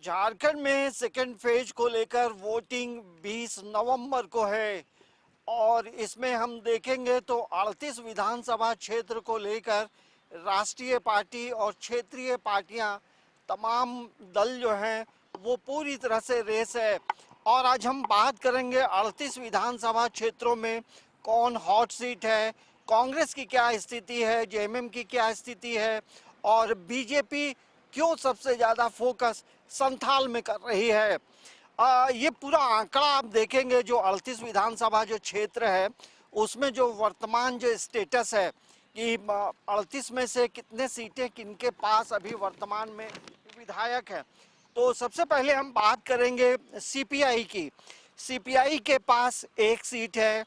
झारखंड में second phase को लेकर वोटिंग 20 नवंबर को है और इसमें हम देखेंगे तो 38 विधानसभा क्षेत्र को लेकर राष्ट्रीय पार्टी और क्षेत्रीय पार्टियां तमाम दल जो हैं वो पूरी तरह से रेस है। और आज हम बात करेंगे 38 विधानसभा क्षेत्रों में कौन हॉट सीट है, कांग्रेस की क्या स्थिति है, जेएमएम की क्या स्थिति है और बीजेपी क्यों सबसे ज़्यादा फोकस संथाल में कर रही है। ये पूरा आंकड़ा आप देखेंगे जो 38 विधानसभा जो क्षेत्र है उसमें जो वर्तमान जो स्टेटस है कि 38 में से कितने सीटें किनके पास अभी वर्तमान में विधायक है। तो सबसे पहले हम बात करेंगे सीपीआई की। सीपीआई के पास 1 सीट है,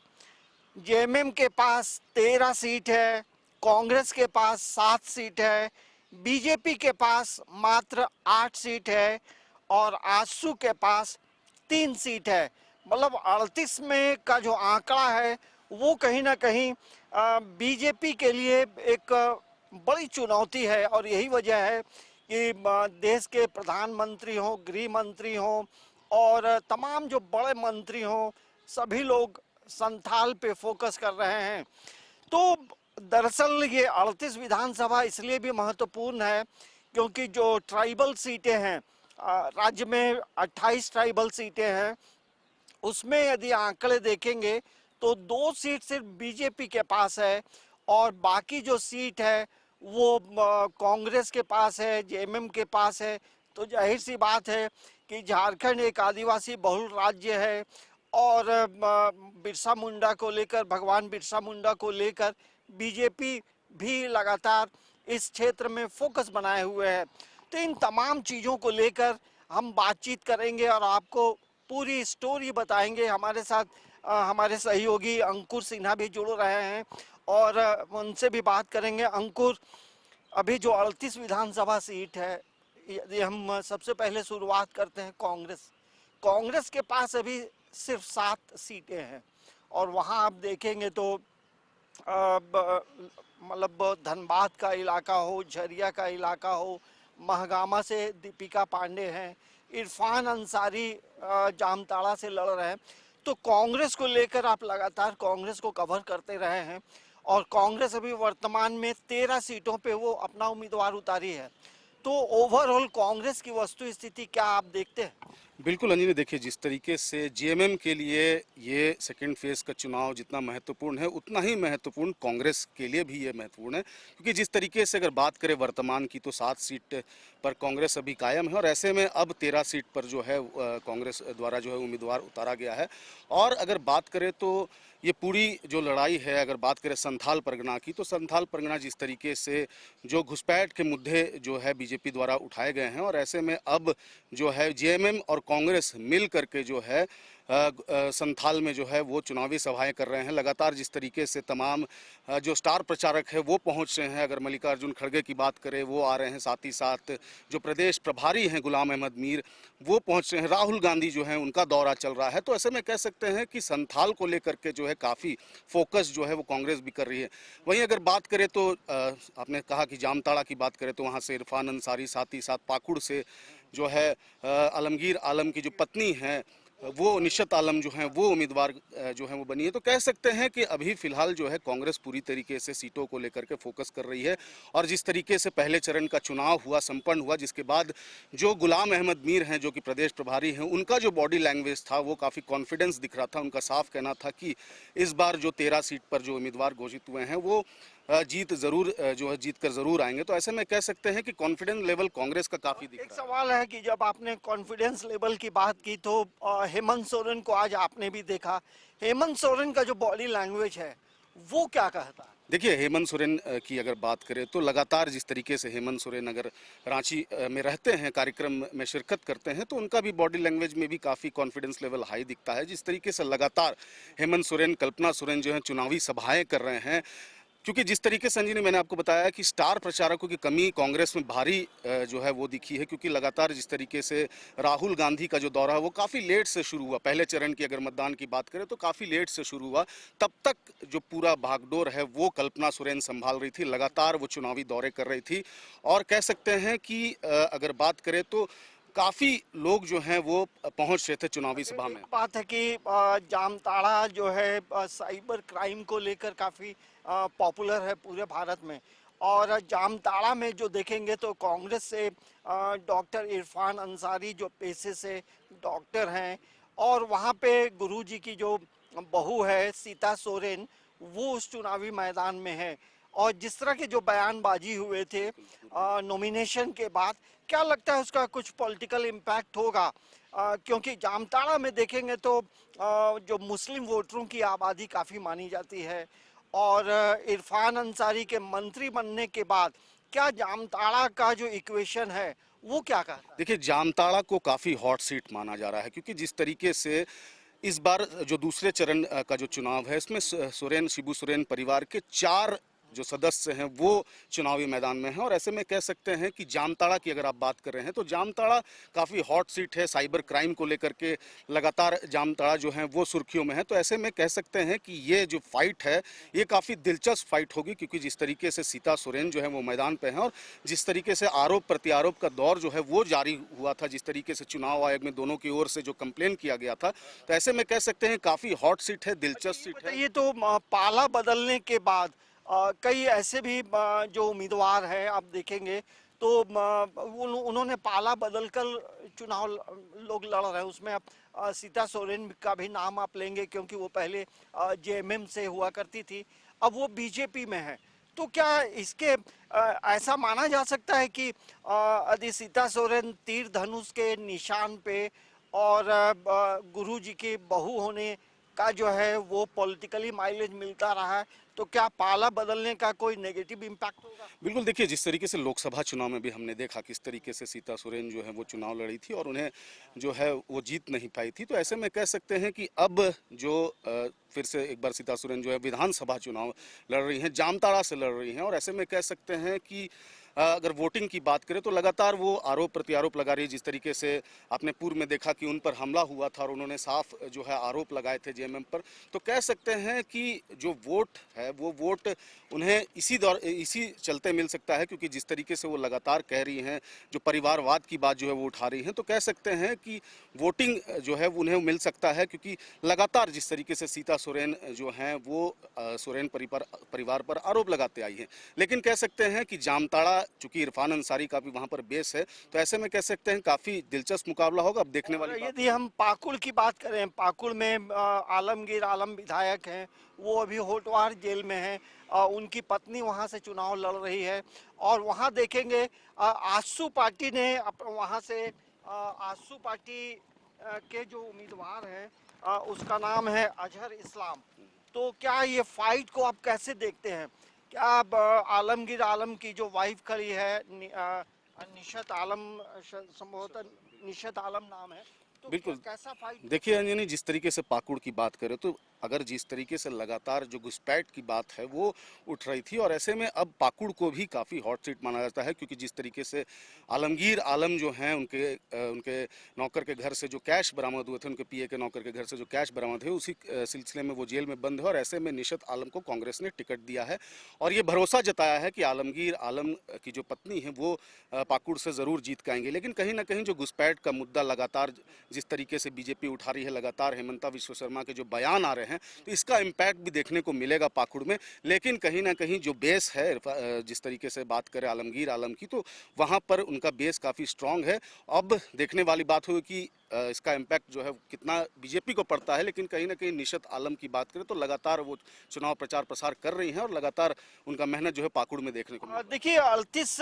जेएमएम के पास 13 सीट है, कांग्रेस के पास 7 सीट है, बीजेपी के पास मात्र 8 सीट है और आजसू के पास 3 सीट है। मतलब 38 में का जो आंकड़ा है वो कहीं ना कहीं बीजेपी के लिए एक बड़ी चुनौती है और यही वजह है कि देश के प्रधानमंत्री हों, गृह मंत्री हों और तमाम जो बड़े मंत्री हों, सभी लोग संथाल पे फोकस कर रहे हैं। तो दरअसल ये 38 विधानसभा इसलिए भी महत्वपूर्ण है क्योंकि जो ट्राइबल सीटें हैं, राज्य में 28 ट्राइबल सीटें हैं, उसमें यदि आंकड़े देखेंगे तो 2 सीट सिर्फ बीजेपी के पास है और बाकी जो सीट है वो कांग्रेस के पास है, जेएमएम के पास है। तो जाहिर सी बात है कि झारखंड एक आदिवासी बहुल राज्य है और बिरसा मुंडा को लेकर, भगवान बिरसा मुंडा को लेकर बीजेपी भी लगातार इस क्षेत्र में फोकस बनाए हुए है। तो इन तमाम चीज़ों को लेकर हम बातचीत करेंगे और आपको पूरी स्टोरी बताएंगे। हमारे साथ हमारे सहयोगी अंकुर सिन्हा भी जुड़ रहे हैं और उनसे भी बात करेंगे। अंकुर, अभी जो 38 विधानसभा सीट है, यदि हम सबसे पहले शुरुआत करते हैं कांग्रेस के पास अभी सिर्फ 7 सीटें हैं और वहाँ आप देखेंगे तो मतलब धनबाद का इलाका हो, झरिया का इलाका हो, महगामा से दीपिका पांडे हैं, इरफान अंसारी जामताड़ा से लड़ रहे हैं। तो कांग्रेस को लेकर आप लगातार कांग्रेस को कवर करते रहे हैं और कांग्रेस अभी वर्तमान में 13 सीटों पे वो अपना उम्मीदवार उतारी है। तो ओवरऑल कांग्रेस की वस्तु स्थिति क्या आप देखते हैं? बिल्कुल अंजनी, देखिए जिस तरीके से जेएमएम के लिए ये सेकेंड फेज का चुनाव जितना महत्वपूर्ण है उतना ही महत्वपूर्ण कांग्रेस के लिए भी ये महत्वपूर्ण है, क्योंकि जिस तरीके से अगर बात करें वर्तमान की तो 7 सीट पर कांग्रेस अभी कायम है और ऐसे में अब 13 सीट पर जो है कांग्रेस द्वारा जो है उम्मीदवार उतारा गया है। और अगर बात करें तो ये पूरी जो लड़ाई है, अगर बात करें संथाल परगना की, तो संथाल परगना जिस तरीके से जो घुसपैठ के मुद्दे जो है बीजेपी द्वारा उठाए गए हैं और ऐसे में अब जो है जेएमएम और कांग्रेस मिल करके जो है संथाल में जो है वो चुनावी सभाएं कर रहे हैं। लगातार जिस तरीके से तमाम जो स्टार प्रचारक है वो पहुंच रहे हैं, अगर मल्लिकार्जुन खड़गे की बात करें वो आ रहे हैं, साथ ही साथ जो प्रदेश प्रभारी हैं गुलाम अहमद मीर वो पहुंच रहे हैं, राहुल गांधी जो है उनका दौरा चल रहा है। तो ऐसे में कह सकते हैं कि संथाल को लेकर के जो है काफ़ी फोकस जो है वो कांग्रेस भी कर रही है। वहीं अगर बात करें तो आपने कहा कि जामताड़ा की बात करें तो वहाँ से इरफान अंसारी, साथ ही साथ पाकुड़ से जो है आलमगीर आलम की जो पत्नी हैं वो निशत आलम जो हैं वो उम्मीदवार जो हैं वो बनी है। तो कह सकते हैं कि अभी फिलहाल जो है कांग्रेस पूरी तरीके से सीटों को लेकर के फोकस कर रही है। और जिस तरीके से पहले चरण का चुनाव हुआ, संपन्न हुआ, जिसके बाद जो गुलाम अहमद मीर हैं जो कि प्रदेश प्रभारी हैं, उनका जो बॉडी लैंग्वेज था वो काफ़ी कॉन्फिडेंस दिख रहा था। उनका साफ कहना था कि इस बार जो 13 सीट पर जो उम्मीदवार घोषित हुए हैं वो जीत कर जरूर आएंगे। तो ऐसे में कह सकते हैं कि कॉन्फिडेंस लेवल कांग्रेस का काफी दिख रहा है। एक सवाल है कि जब आपने कॉन्फिडेंस लेवल की बात की तो हेमंत सोरेन को आज आपने भी देखा, हेमंत सोरेन का जो बॉडी लैंग्वेज है वो क्या कहता है? देखिए हेमंत सोरेन की अगर बात करें तो लगातार जिस तरीके से हेमंत सोरेन अगर रांची में रहते हैं, कार्यक्रम में शिरकत करते हैं, तो उनका भी बॉडी लैंग्वेज में भी काफ़ी कॉन्फिडेंस लेवल हाई दिखता है। जिस तरीके से लगातार हेमंत सोरेन, कल्पना सोरेन जो है चुनावी सभाएं कर रहे हैं, क्योंकि जिस तरीके से संजय ने मैंने आपको बताया कि स्टार प्रचारकों की कमी कांग्रेस में भारी जो है वो दिखी है, क्योंकि लगातार जिस तरीके से राहुल गांधी का जो दौरा है वो काफ़ी लेट से शुरू हुआ। पहले चरण की अगर मतदान की बात करें तो काफ़ी लेट से शुरू हुआ, तब तक जो पूरा भागदौड़ है वो कल्पना सोरेन संभाल रही थी, लगातार वो चुनावी दौरे कर रही थी। और कह सकते हैं कि अगर बात करें तो काफी लोग जो हैं वो पहुंच रहे थे चुनावी सभा में। एक बात है कि जामताड़ा जो है साइबर क्राइम को लेकर काफी पॉपुलर है पूरे भारत में। और जामताड़ा में जो देखेंगे तो कांग्रेस से डॉक्टर इरफान अंसारी जो पेशे से डॉक्टर हैं, और वहाँ पे गुरुजी की जो बहू है सीता सोरेन, वो उस चुनावी मैदान में है। और जिस तरह के जो बयानबाजी हुए थे नॉमिनेशन के बाद, क्या लगता है उसका कुछ पॉलिटिकल इम्पैक्ट होगा? क्योंकि जामताड़ा में देखेंगे तो जो मुस्लिम वोटरों की आबादी काफ़ी मानी जाती है। और इरफान अंसारी के मंत्री बनने के बाद क्या जामताड़ा का जो इक्वेशन है वो क्या कहता है? देखिए, जामताड़ा को काफी हॉट सीट माना जा रहा है, क्योंकि जिस तरीके से इस बार जो दूसरे चरण का जो चुनाव है, इसमें सोरेन, शिबू सोरेन परिवार के 4 जो सदस्य हैं वो चुनावी मैदान में हैं। और ऐसे में कह सकते हैं कि जामताड़ा की अगर आप बात कर रहे हैं तो जामताड़ा काफ़ी हॉट सीट है। साइबर क्राइम को लेकर के लगातार जामताड़ा जो है वो सुर्खियों में है। तो ऐसे में कह सकते हैं कि ये जो फाइट है ये काफ़ी दिलचस्प फाइट होगी, क्योंकि जिस तरीके से सीता सोरेन जो है वो मैदान पे हैं और जिस तरीके से आरोप प्रत्यारोप का दौर जो है वो जारी हुआ था, जिस तरीके से चुनाव आयोग में दोनों की ओर से जो कंप्लेन किया गया था, तो ऐसे में कह सकते हैं काफ़ी हॉट सीट है, दिलचस्प सीट है। ये तो पाला बदलने के बाद कई ऐसे भी जो उम्मीदवार हैं आप देखेंगे तो उन्होंने पाला बदलकर चुनाव लोग लड़ रहे हैं। उसमें आप सीता सोरेन का भी नाम आप लेंगे, क्योंकि वो पहले जेएमएम से हुआ करती थी, अब वो बीजेपी में है। तो क्या इसके ऐसा माना जा सकता है कि यदि सीता सोरेन तीर धनुष के निशान पे और गुरु जी की बहू होने का जो है वो पॉलिटिकली माइलेज मिलता रहा है, तो क्या पाला बदलने का कोई नेगेटिव इम्पैक्ट होगा? बिल्कुल, देखिए जिस तरीके से लोकसभा चुनाव में भी हमने देखा किस तरीके से सीता सोरेन जो है वो चुनाव लड़ी थी और उन्हें जो है वो जीत नहीं पाई थी। तो ऐसे में कह सकते हैं कि अब जो फिर से एक बार सीता सोरेन जो है विधानसभा चुनाव लड़ रही हैं, जामताड़ा से लड़ रही हैं। और ऐसे में कह सकते हैं कि अगर वोटिंग की बात करें तो लगातार वो आरोप प्रत्यारोप लगा रही है। जिस तरीके से आपने पूर्व में देखा कि उन पर हमला हुआ था और उन्होंने साफ जो है आरोप लगाए थे जेएमएम पर, तो कह सकते हैं कि जो वोट है वो वोट उन्हें इसी चलते मिल सकता है, क्योंकि जिस तरीके से वो लगातार कह रही हैं, जो परिवारवाद की बात जो है वो उठा रही हैं, तो कह सकते हैं कि वोटिंग जो है उन्हें मिल सकता है। क्योंकि लगातार जिस तरीके से सीता सोरेन जो हैं वो सोरेन परिवार पर आरोप लगाते आई हैं। लेकिन कह सकते हैं कि जामताड़ा चूंकि इरफान अंसारी का भी वहां पर बेस है, तो ऐसे में कह सकते हैं काफी दिलचस्प मुकाबला होगा। अब देखने वाली बात। यदि हम पाकुड़ की बात करें, पाकुड़ में आलमगीर आलम विधायक हैं, वो अभी होटवार जेल में हैं। उनकी पत्नी वहां से चुनाव लड़ रही है। और वहां देखेंगे आजसू पार्टी ने वहां से आजसू पार्टी के जो उम्मीदवार हैं उसका नाम है अजहर इस्लाम। तो क्या ये फाइट को आप कैसे देखते हैं? क्या अब आलमगीर आलम की जो वाइफ खड़ी है निशत आलम, संभवतः निशत आलम नाम है, तो बिल्कुल, कैसा फाइट? देखिए अंजनी, जिस तरीके से पाकुड़ की बात करें तो अगर जिस तरीके से लगातार जो घुसपैठ की बात है वो उठ रही थी, और ऐसे में अब पाकुड़ को भी काफ़ी हॉट सीट माना जाता है, क्योंकि जिस तरीके से आलमगीर आलम जो हैं उनके नौकर के घर से जो कैश बरामद हुए थे, उनके पीए के नौकर के घर से जो कैश बरामद हुए, उसी सिलसिले में वो जेल में बंद है। और ऐसे में निशत आलम को कांग्रेस ने टिकट दिया है और ये भरोसा जताया है कि आलमगीर आलम की जो पत्नी है वो पाकुड़ से ज़रूर जीत के आएंगे। लेकिन कहीं ना कहीं जो घुसपैठ का मुद्दा लगातार जिस तरीके से बीजेपी उठा रही है, लगातार हेमंता विश्व शर्मा के जो बयान आ रहे हैं, तो इसका इम्पैक्ट भी देखने को मिलेगा पाकुड़ में। लेकिन कहीं ना कहीं जो बेस है, जिस तरीके से बात करें आलमगीर आलम की, तो वहाँ पर उनका बेस काफ़ी स्ट्रांग है। अब देखने वाली बात होगी कि इसका इम्पैक्ट जो है कितना बीजेपी को पड़ता है। लेकिन कहीं ना कहीं निशत आलम की बात करें तो लगातार वो चुनाव प्रचार प्रसार कर रही हैं और लगातार उनका मेहनत जो है पाकुड़ में देखने को मिलता है। देखिए 38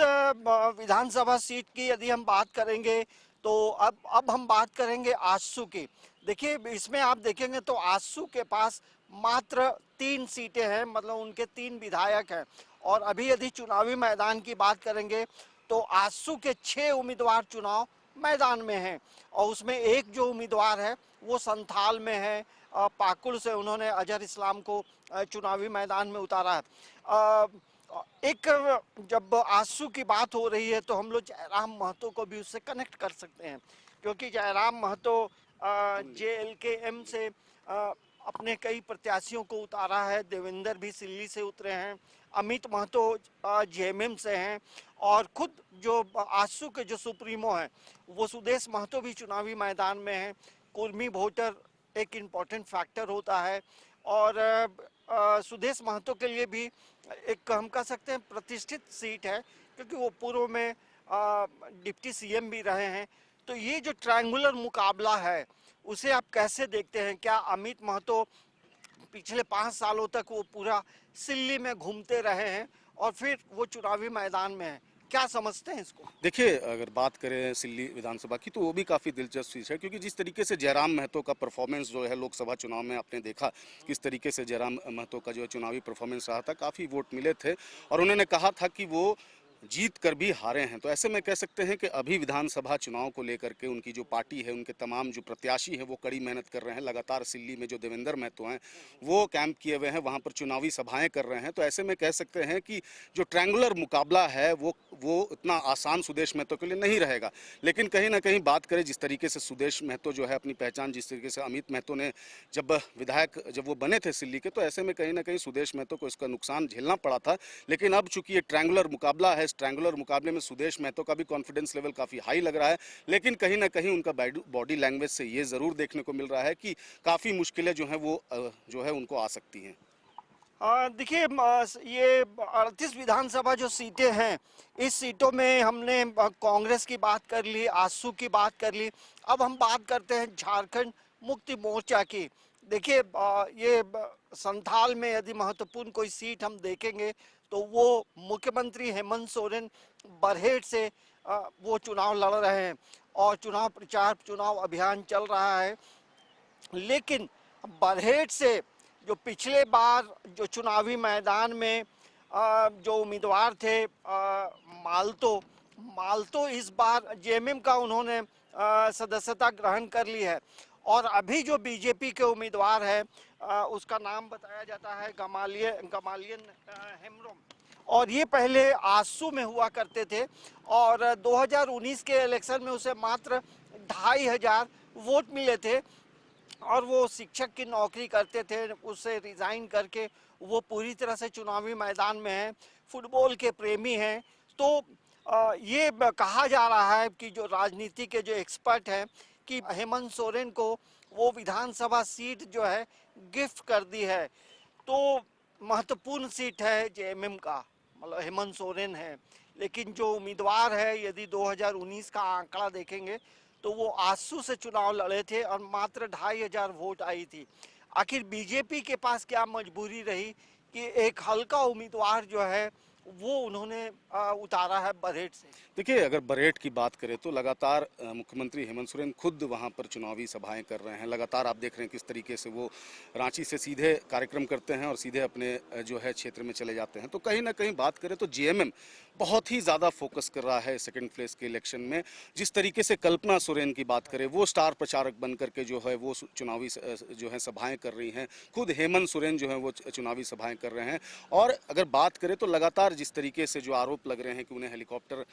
विधानसभा सीट की यदि हम बात करेंगे तो अब हम बात करेंगे आजसू की। देखिए इसमें आप देखेंगे तो आजसू के पास मात्र 3 सीटें हैं, मतलब उनके 3 विधायक हैं। और अभी यदि चुनावी मैदान की बात करेंगे तो आजसू के 6 उम्मीदवार चुनाव मैदान में हैं, और उसमें एक जो उम्मीदवार है वो संथाल में है। पाकुड़ से उन्होंने अजहर इस्लाम को चुनावी मैदान में उतारा है। एक जब आंसू की बात हो रही है तो हम लोग जयराम महतो को भी उससे कनेक्ट कर सकते हैं, क्योंकि जयराम महतो JLKM से अपने कई प्रत्याशियों को उतारा है। देवेंद्र भी सिल्ली से उतरे हैं, अमित महतो JMM से हैं, और खुद जो आजसू के जो सुप्रीमो हैं वो सुदेश महतो भी चुनावी मैदान में हैं। कुर्मी वोटर एक इम्पॉर्टेंट फैक्टर होता है और सुदेश महतो के लिए भी एक हम कह सकते हैं प्रतिष्ठित सीट है, क्योंकि वो पूर्व में डिप्टी सीएम भी रहे हैं। तो ये जो ट्रायंगुलर मुकाबला है उसे आप कैसे देखते हैं? क्या अमित महतो पिछले 5 सालों तक वो पूरा सिल्ली में घूमते रहे हैं और फिर वो चुनावी मैदान में है, क्या समझते हैं इसको? देखिए, अगर बात करें सिल्ली विधानसभा की तो वो भी काफ़ी दिलचस्प चीज़ है, क्योंकि जिस तरीके से जयराम महतो का परफॉर्मेंस जो है लोकसभा चुनाव में आपने देखा, किस तरीके से जयराम महतो का जो है चुनावी परफॉर्मेंस रहा था, काफ़ी वोट मिले थे और उन्होंने कहा था कि वो जीत कर भी हारे हैं। तो ऐसे में कह सकते हैं कि अभी विधानसभा चुनाव को लेकर के उनकी जो पार्टी है, उनके तमाम जो प्रत्याशी हैं वो कड़ी मेहनत कर रहे हैं। लगातार सिल्ली में जो देवेंद्र महतो हैं वो कैंप किए हुए हैं, वहाँ पर चुनावी सभाएं कर रहे हैं। तो ऐसे में कह सकते हैं कि जो ट्रायंगुलर मुकाबला है वो इतना आसान सुदेश महतो के लिए नहीं रहेगा। लेकिन कहीं ना कहीं बात करें जिस तरीके से सुदेश महतो जो है अपनी पहचान, जिस तरीके से अमित महतो ने जब विधायक जब वो बने थे सिल्ली के, तो ऐसे में कहीं ना कहीं सुदेश महतो को इसका नुकसान झेलना पड़ा था। लेकिन अब चूंकि ये ट्रायंगुलर मुकाबला है, ट्रायंगुलर मुकाबले में सुदेश महतो का भी कॉन्फिडेंस लेवल काफी हाई लग रहा है। लेकिन कहीं ना कहीं उनका बॉडी लैंग्वेज से ये जरूर देखने को मिल रहा है कि काफी मुश्किलें जो हैं वो जो है उनको आ सकती हैं। देखिए, ये 38 विधानसभा जो सीटें हैं, इस सीटों में हमने कांग्रेस की बात कर ली, आजसू की बात कर ली। अब हम बात करते हैं झारखंड मुक्ति मोर्चा की। देखिए, ये संथाल में यदि महत्वपूर्ण कोई सीट हम देखेंगे तो वो मुख्यमंत्री हेमंत सोरेन बरहेट से वो चुनाव लड़ रहे हैं और चुनाव प्रचार, चुनाव अभियान चल रहा है। लेकिन बरहेट से जो पिछले बार जो चुनावी मैदान में जो उम्मीदवार थे मालतो इस बार जेएमएम का उन्होंने सदस्यता ग्रहण कर ली है। और अभी जो बीजेपी के उम्मीदवार है उसका नाम बताया जाता है गमालियन हेम्ब्रोम, और ये पहले आजसू में हुआ करते थे और 2019 के इलेक्शन में उसे मात्र 2500 वोट मिले थे और वो शिक्षक की नौकरी करते थे। उससे रिजाइन करके वो पूरी तरह से चुनावी मैदान में हैं, फुटबॉल के प्रेमी हैं। तो ये कहा जा रहा है कि जो राजनीति के जो एक्सपर्ट हैं कि हेमंत सोरेन को वो विधानसभा सीट जो है गिफ्ट कर दी है। तो महत्वपूर्ण सीट है जेएमएम का, मतलब हेमंत सोरेन है। लेकिन जो उम्मीदवार है, यदि 2019 का आंकड़ा देखेंगे तो वो आजसू से चुनाव लड़े थे और मात्र 2500 वोट आई थी। आखिर बीजेपी के पास क्या मजबूरी रही कि एक हल्का उम्मीदवार जो है वो उन्होंने उतारा है बरहेट से? देखिए, अगर बरहेट की बात करें तो लगातार मुख्यमंत्री हेमंत सोरेन खुद वहां पर चुनावी सभाएं कर रहे हैं। लगातार आप देख रहे हैं किस तरीके से वो रांची से सीधे कार्यक्रम करते हैं और सीधे अपने जो है क्षेत्र में चले जाते हैं। तो कहीं ना कहीं बात करें तो जेएमएम बहुत ही ज़्यादा फोकस कर रहा है सेकंड फेज के इलेक्शन में। जिस तरीके से कल्पना सोरेन की बात करें, वो स्टार प्रचारक बन करके जो है वो चुनावी जो है सभाएं कर रही हैं। खुद हेमंत सोरेन जो है वो चुनावी सभाएं कर रहे हैं। और अगर बात करें तो लगातार जिस तरीके से जो आरोप लग रहे हैं कि उन्हें हेलीकॉप्टर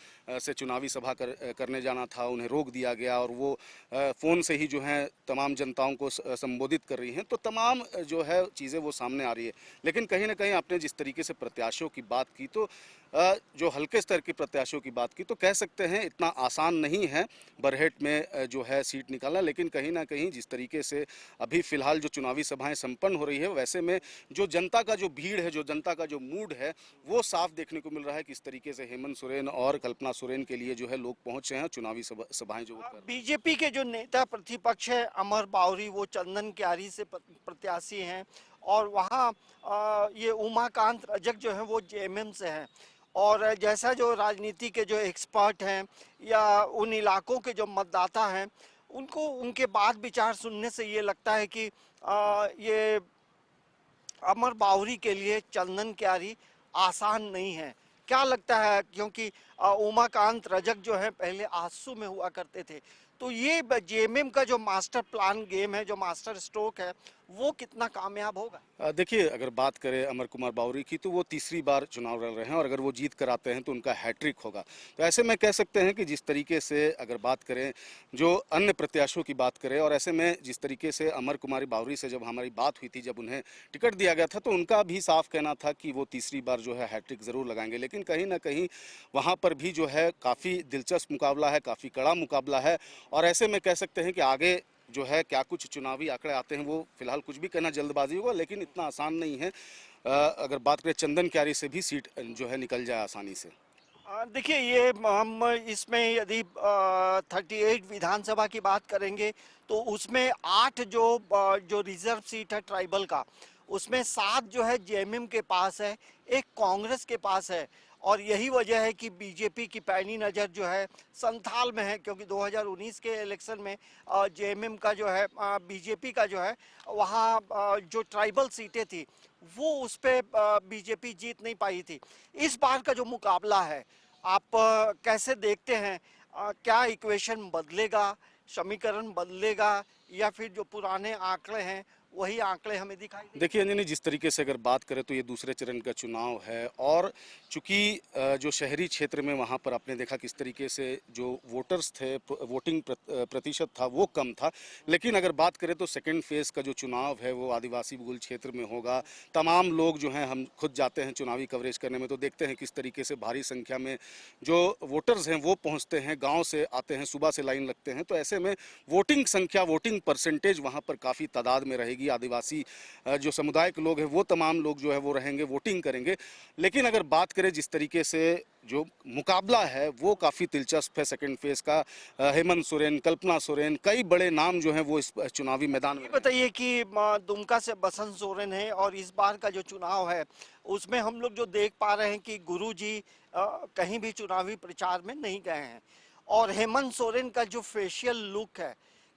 से चुनावी सभा करने जाना था, उन्हें रोक दिया गया और वो फ़ोन से ही जो है तमाम जनताओं को संबोधित कर रही हैं, तो तमाम जो है चीज़ें वो सामने आ रही है। लेकिन कहीं ना कहीं आपने जिस तरीके से प्रत्याशियों की बात की, तो जो हल्के स्तर के प्रत्याशियों की बात की, तो कह सकते हैं इतना आसान नहीं है बरहेट में जो है सीट निकालना। लेकिन कहीं ना कहीं जिस तरीके से अभी फिलहाल जो चुनावी सभाएं संपन्न हो रही है, वैसे में जो जनता का जो भीड़ है, जो जनता का जो मूड है, वो साफ देखने को मिल रहा है कि इस तरीके से हेमंत सोरेन और कल्पना सोरेन के लिए जो है लोग पहुंचे हैं चुनावी सभाएं जो वो कर रहे हैं। बीजेपी के जो नेता प्रतिपक्ष है अमर बावरी, वो चंदन क्यारी से प्रत्याशी हैं और वहाँ ये उमाकांत रजक जो है वो जेएमएम से हैं। और जैसा जो राजनीति के जो एक्सपर्ट हैं या उन इलाकों के जो मतदाता हैं, उनको उनके बात विचार सुनने से ये लगता है कि ये अमर बावरी के लिए चंदन क्यारी आसान नहीं है। क्या लगता है, क्योंकि उमाकांत रजक जो है पहले आजसू में हुआ करते थे, तो ये जेएमएम का जो मास्टर प्लान गेम है, जो मास्टर स्ट्रोक है, वो कितना कामयाब होगा? देखिए, अगर बात करें अमर कुमार बावरी की, तो वो तीसरी बार चुनाव लड़ रहे हैं और अगर वो जीत कर आते हैं तो उनका हैट्रिक होगा। तो ऐसे में कह सकते हैं कि जिस तरीके से अगर बात करें, जो अन्य प्रत्याशियों की बात करें, और ऐसे में जिस तरीके से अमर कुमारी बावरी से जब हमारी बात हुई थी, जब उन्हें टिकट दिया गया था, तो उनका भी साफ कहना था कि वो तीसरी बार जो है हैट्रिक ज़रूर लगाएंगे। लेकिन कहीं ना कहीं वहाँ पर भी जो है काफ़ी दिलचस्प मुकाबला है, काफ़ी कड़ा मुकाबला है। और ऐसे में कह सकते हैं कि आगे जो है क्या कुछ चुनावी आंकड़े आते हैं, वो फिलहाल कुछ भी कहना जल्दबाजी होगा, लेकिन इतना आसान नहीं है। अगर बात करें चंदन क्यारी से भी सीट जो है निकल जाए आसानी से। देखिए, ये हम इसमें यदि 38 विधानसभा की बात करेंगे तो उसमें 8 जो रिजर्व सीट है ट्राइबल का, उसमें 7 जो है जेएमएम के पास है, एक कांग्रेस के पास है। और यही वजह है कि बीजेपी की पैनी नज़र जो है संथाल में है, क्योंकि 2019 के इलेक्शन में जेएमएम का जो है, बीजेपी का जो है वहाँ जो ट्राइबल सीटें थी वो उस पे बीजेपी जीत नहीं पाई थी। इस बार का जो मुकाबला है, आप कैसे देखते हैं? क्या इक्वेशन बदलेगा, समीकरण बदलेगा, या फिर जो पुराने आंकड़े हैं वही आंकड़े हमें दिखाई देंगे? देखिए अंजनी, जिस तरीके से अगर बात करें तो ये दूसरे चरण का चुनाव है और चूंकि जो शहरी क्षेत्र में वहाँ पर आपने देखा किस तरीके से जो वोटर्स थे, वोटिंग प्रतिशत था वो कम था। लेकिन अगर बात करें तो सेकंड फेज का जो चुनाव है वो आदिवासी बहुल क्षेत्र में होगा। तमाम लोग जो हैं, हम खुद जाते हैं चुनावी कवरेज करने में तो देखते हैं किस तरीके से भारी संख्या में जो वोटर्स हैं वो पहुँचते हैं, गाँव से आते हैं, सुबह से लाइन लगते हैं। तो ऐसे में वोटिंग संख्या, वोटिंग परसेंटेज वहाँ पर काफ़ी तादाद में रहेगी। आदिवासी जो समुदाय के लोग हैं वो तमाम लोग जो है वो रहेंगे, वोटिंग करेंगे। लेकिन अगर बात करें जिस तरीके से जो मुकाबला है वो काफ़ी दिलचस्प है सेकंड फेज का। हेमंत सोरेन, कल्पना सोरेन, कई बड़े नाम जो हैं वो इस चुनावी मैदान में। बताइए कि दुमका से बसंत सोरेन है, और इस बार का जो चुनाव है उसमें हम लोग जो देख पा रहे हैं कि गुरुजी कहीं भी चुनावी प्रचार में नहीं गए हैं। और हेमंत सोरेन का जो फेशियल लुक है,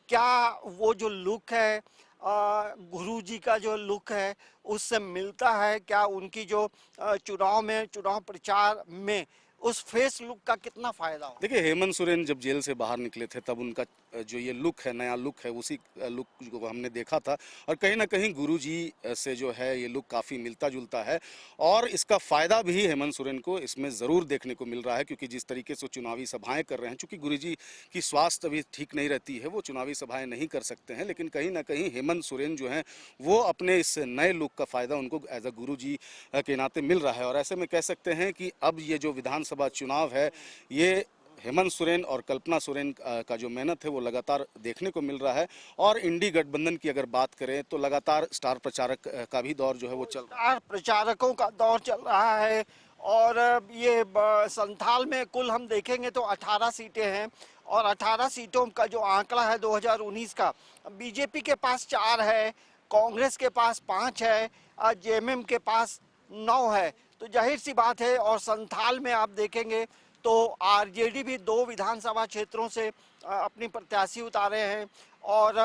क्या वो जो लुक है गुरुजी का जो लुक है उससे मिलता है? क्या उनकी जो चुनाव में, चुनाव प्रचार में उस फेस लुक का कितना फायदा हो? देखिए, हेमंत सोरेन जब जेल से बाहर निकले थे तब उनका जो ये लुक है, नया लुक है, उसी लुक को हमने देखा था। और कहीं ना कहीं गुरुजी से जो है ये लुक काफ़ी मिलता जुलता है और इसका फ़ायदा भी हेमंत सोरेन को इसमें ज़रूर देखने को मिल रहा है, क्योंकि जिस तरीके से वो चुनावी सभाएं कर रहे हैं, चूँकि गुरुजी की स्वास्थ्य अभी ठीक नहीं रहती है, वो चुनावी सभाएं नहीं कर सकते हैं। लेकिन कहीं ना कहीं हेमंत सोरेन जो हैं वो अपने इस नए लुक का फ़ायदा उनको एज अ गुरुजी के नाते मिल रहा है। और ऐसे में कह सकते हैं कि अब ये जो विधानसभा चुनाव है, ये हेमंत सोरेन और कल्पना सोरेन का जो मेहनत है वो लगातार देखने को मिल रहा है। और इंडी गठबंधन की अगर बात करें तो लगातार स्टार प्रचारक का भी दौर जो है वो चल रहा है। स्टार प्रचारकों का दौर चल रहा है। और ये संथाल में कुल हम देखेंगे तो 18 सीटें हैं, और 18 सीटों का जो आंकड़ा है 2019 का, बीजेपी के पास 4 है, कांग्रेस के पास 5 है, जेएमएम के पास 9 है। तो जाहिर सी बात है, और संथाल में आप देखेंगे तो आरजेडी भी 2 विधानसभा क्षेत्रों से अपनी प्रत्याशी उतारे हैं। और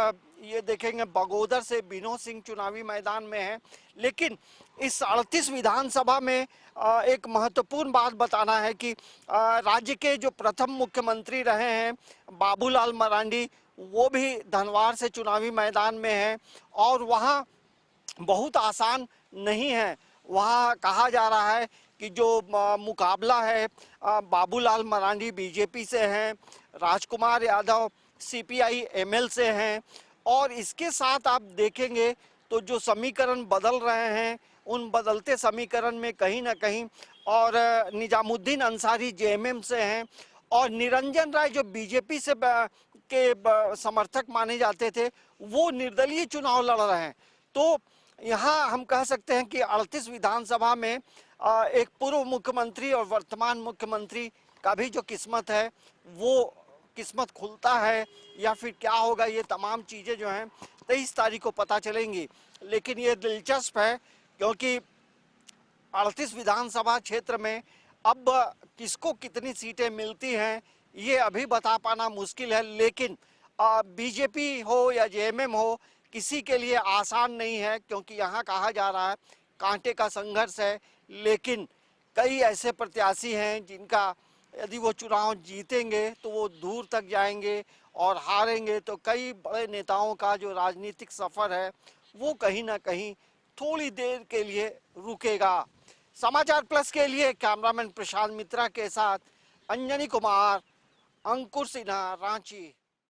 ये देखेंगे बगोदर से विनोद सिंह चुनावी मैदान में है। लेकिन इस 38 विधानसभा में एक महत्वपूर्ण बात बताना है कि राज्य के जो प्रथम मुख्यमंत्री रहे हैं बाबूलाल मरांडी, वो भी धनवार से चुनावी मैदान में है। और वहाँ बहुत आसान नहीं है। वहाँ कहा जा रहा है कि जो मुकाबला है, बाबूलाल मरांडी बीजेपी से हैं, राजकुमार यादव सीपीआई एमएल से हैं। और इसके साथ आप देखेंगे तो जो समीकरण बदल रहे हैं, उन बदलते समीकरण में कहीं ना कहीं और निजामुद्दीन अंसारी जेएमएम से हैं, और निरंजन राय जो बीजेपी से समर्थक माने जाते थे, वो निर्दलीय चुनाव लड़ रहे हैं। तो यहाँ हम कह सकते हैं कि 38 विधानसभा में एक पूर्व मुख्यमंत्री और वर्तमान मुख्यमंत्री का भी जो किस्मत है वो किस्मत खुलता है या फिर क्या होगा, ये तमाम चीज़ें जो हैं 23 तारीख को पता चलेंगी। लेकिन ये दिलचस्प है क्योंकि 38 विधानसभा क्षेत्र में अब किसको कितनी सीटें मिलती हैं ये अभी बता पाना मुश्किल है। लेकिन बीजेपी हो या जेएमएम हो, किसी के लिए आसान नहीं है, क्योंकि यहाँ कहा जा रहा है कांटे का संघर्ष है। लेकिन कई ऐसे प्रत्याशी हैं जिनका यदि वो चुनाव जीतेंगे तो वो दूर तक जाएंगे और हारेंगे तो कई बड़े नेताओं का जो राजनीतिक सफर है वो कहीं ना कहीं थोड़ी देर के लिए रुकेगा। समाचार प्लस के लिए कैमरामैन प्रशांत मित्रा के साथ अंजनी कुमार, अंकुर सिन्हा, रांची।